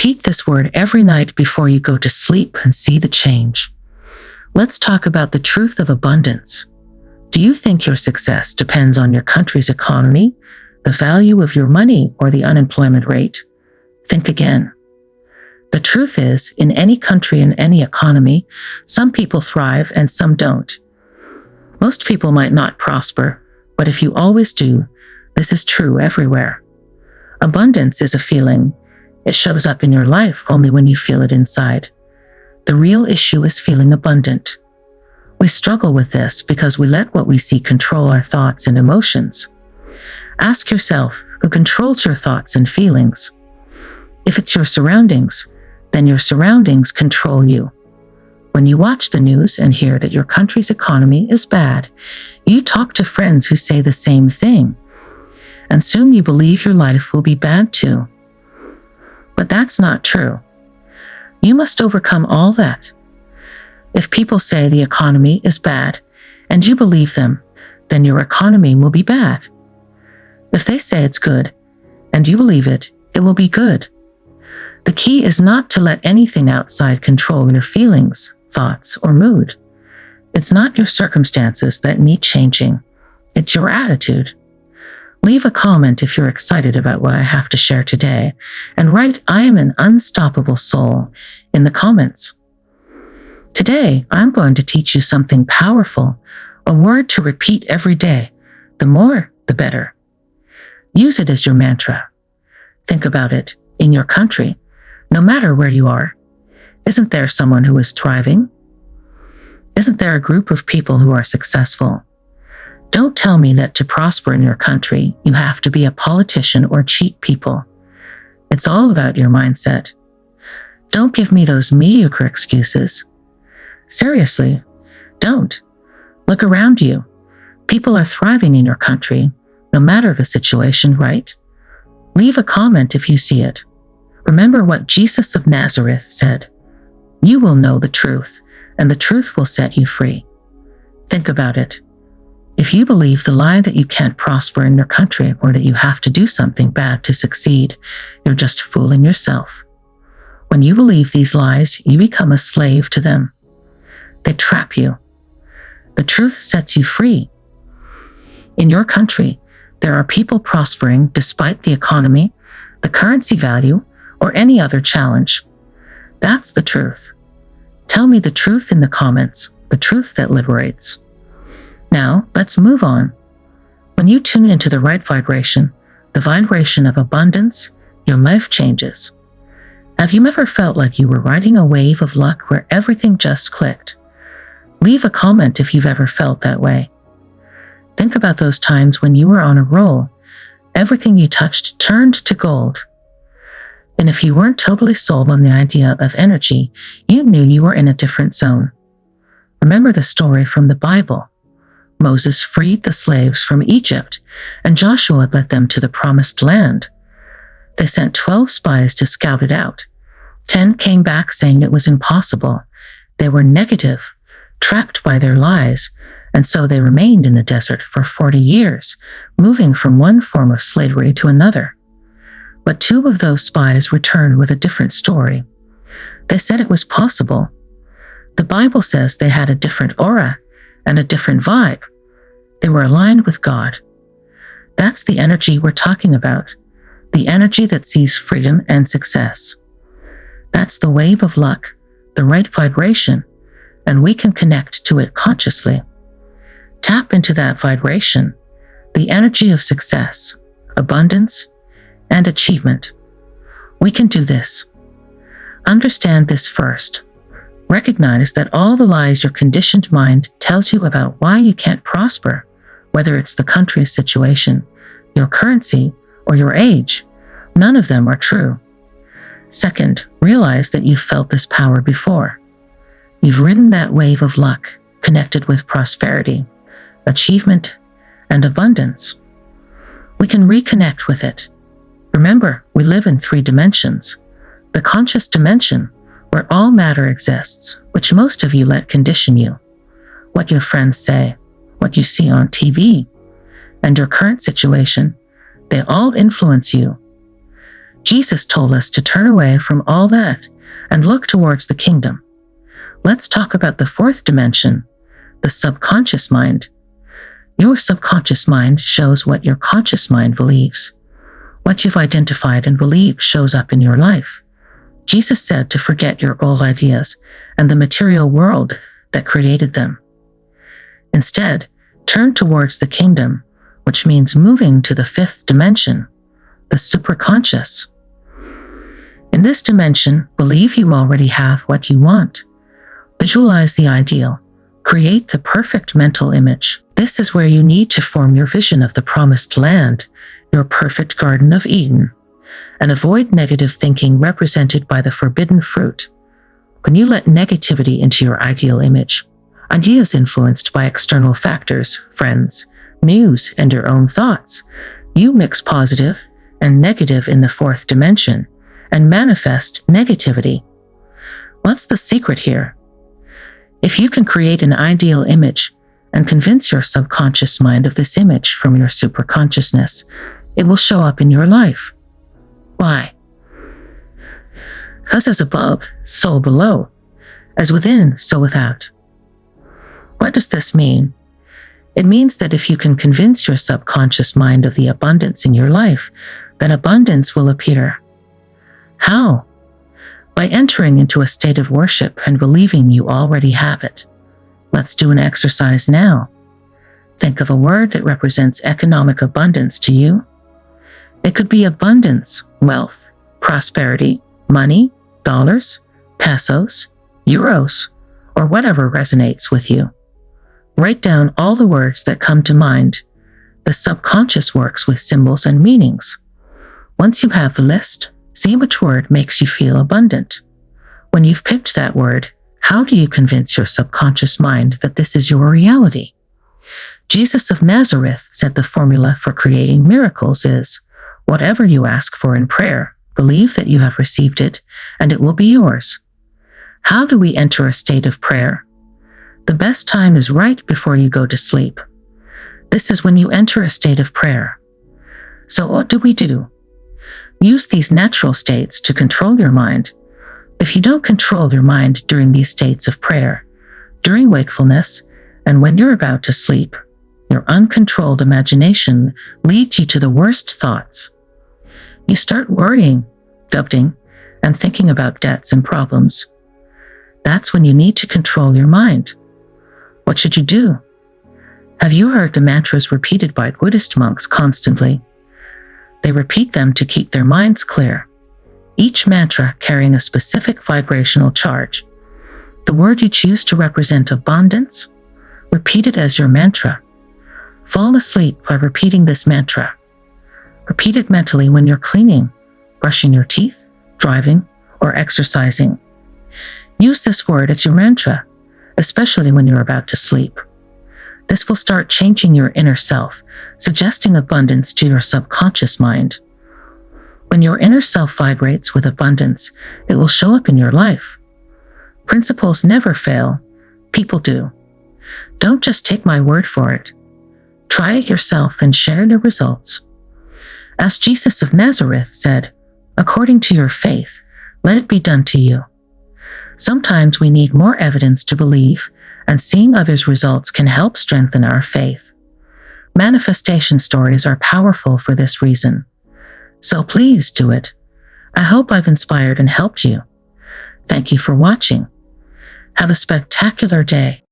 Repeat this word every night before you go to sleep and see the change. Let's talk about the truth of abundance. Do you think your success depends on your country's economy, the value of your money, or the unemployment rate? Think again. The truth is, in any country and any economy, some people thrive and some don't. Most people might not prosper, but if you always do, this is true everywhere. Abundance is a feeling. It shows up in your life only when you feel it inside. The real issue is feeling abundant. We struggle with this because we let what we see control our thoughts and emotions. Ask yourself, who controls your thoughts and feelings? If it's your surroundings, then your surroundings control you. When you watch the news and hear that your country's economy is bad, you talk to friends who say the same thing, and soon you believe your life will be bad too. But that's not true. You must overcome all that. If people say the economy is bad and you believe them, then your economy will be bad. If they say it's good and you believe it, it will be good. The key is not to let anything outside control your feelings, thoughts, or mood. It's not your circumstances that need changing. It's your attitude. Leave a comment if you're excited about what I have to share today, and write "I am an unstoppable soul" in the comments. Today, I'm going to teach you something powerful, a word to repeat every day. The more, the better. Use it as your mantra. Think about it. In your country, no matter where you are, isn't there someone who is thriving? Isn't there a group of people who are successful? Don't tell me that to prosper in your country, you have to be a politician or cheat people. It's all about your mindset. Don't give me those mediocre excuses. Seriously, don't. Look around you. People are thriving in your country, no matter the situation, right? Leave a comment if you see it. Remember what Jesus of Nazareth said. You will know the truth, and the truth will set you free. Think about it. If you believe the lie that you can't prosper in your country or that you have to do something bad to succeed, you're just fooling yourself. When you believe these lies, you become a slave to them. They trap you. The truth sets you free. In your country, there are people prospering despite the economy, the currency value, or any other challenge. That's the truth. Tell me the truth in the comments, the truth that liberates. Now, let's move on. When you tune into the right vibration, the vibration of abundance, your life changes. Have you ever felt like you were riding a wave of luck where everything just clicked? Leave a comment if you've ever felt that way. Think about those times when you were on a roll. Everything you touched turned to gold. And if you weren't totally sold on the idea of energy, you knew you were in a different zone. Remember the story from the Bible. Moses freed the slaves from Egypt, and Joshua led them to the promised land. They sent 12 spies to scout it out. 10 came back saying it was impossible. They were negative, trapped by their lies, and so they remained in the desert for 40 years, moving from one form of slavery to another. But 2 of those spies returned with a different story. They said it was possible. The Bible says they had a different aura and a different vibe. They were aligned with God. That's the energy we're talking about, the energy that sees freedom and success. That's the wave of luck, the right vibration, and we can connect to it consciously. Tap into that vibration, the energy of success, abundance, and achievement. We can do this. Understand this first. Recognize that all the lies your conditioned mind tells you about why you can't prosper, whether it's the country's situation, your currency, or your age, none of them are true. Second, realize that you've felt this power before. You've ridden that wave of luck, connected with prosperity, achievement, and abundance. We can reconnect with it. Remember, we live in 3 dimensions. The conscious dimension, where all matter exists, which most of you let condition you. What your friends say, what you see on TV, and your current situation, they all influence you. Jesus told us to turn away from all that and look towards the kingdom. Let's talk about the fourth dimension, the subconscious mind. Your subconscious mind shows what your conscious mind believes. What you've identified and believed shows up in your life. Jesus said to forget your old ideas and the material world that created them. Instead, turn towards the kingdom, which means moving to the fifth dimension, the superconscious. In this dimension, believe you already have what you want. Visualize the ideal. Create the perfect mental image. This is where you need to form your vision of the promised land, your perfect Garden of Eden, and avoid negative thinking represented by the forbidden fruit. When you let negativity into your ideal image, ideas influenced by external factors, friends, news, and your own thoughts, you mix positive and negative in the fourth dimension and manifest negativity. What's the secret here? If you can create an ideal image and convince your subconscious mind of this image from your superconsciousness, it will show up in your life. Why? Because as above, so below. As within, so without. What does this mean? It means that if you can convince your subconscious mind of the abundance in your life, then abundance will appear. How? By entering into a state of worship and believing you already have it. Let's do an exercise now. Think of a word that represents economic abundance to you. It could be abundance, wealth, prosperity, money, dollars, pesos, euros, or whatever resonates with you. Write down all the words that come to mind. The subconscious works with symbols and meanings. Once you have the list, see which word makes you feel abundant. When you've picked that word, how do you convince your subconscious mind that this is your reality? Jesus of Nazareth said the formula for creating miracles is, whatever you ask for in prayer, believe that you have received it, and it will be yours. How do we enter a state of prayer? The best time is right before you go to sleep. This is when you enter a state of prayer. So what do we do? Use these natural states to control your mind. If you don't control your mind during these states of prayer, during wakefulness, and when you're about to sleep, your uncontrolled imagination leads you to the worst thoughts. You start worrying, doubting, and thinking about debts and problems. That's when you need to control your mind. What should you do? Have you heard the mantras repeated by Buddhist monks constantly? They repeat them to keep their minds clear, each mantra carrying a specific vibrational charge. The word you choose to represent abundance, repeat it as your mantra. Fall asleep by repeating this mantra. Repeat it mentally when you're cleaning, brushing your teeth, driving, or exercising. Use this word as your mantra, especially when you're about to sleep. This will start changing your inner self, suggesting abundance to your subconscious mind. When your inner self vibrates with abundance, it will show up in your life. Principles never fail. People do. Don't just take my word for it. Try it yourself and share the results. As Jesus of Nazareth said, according to your faith, let it be done to you. Sometimes we need more evidence to believe, and seeing others' results can help strengthen our faith. Manifestation stories are powerful for this reason. So please do it. I hope I've inspired and helped you. Thank you for watching. Have a spectacular day.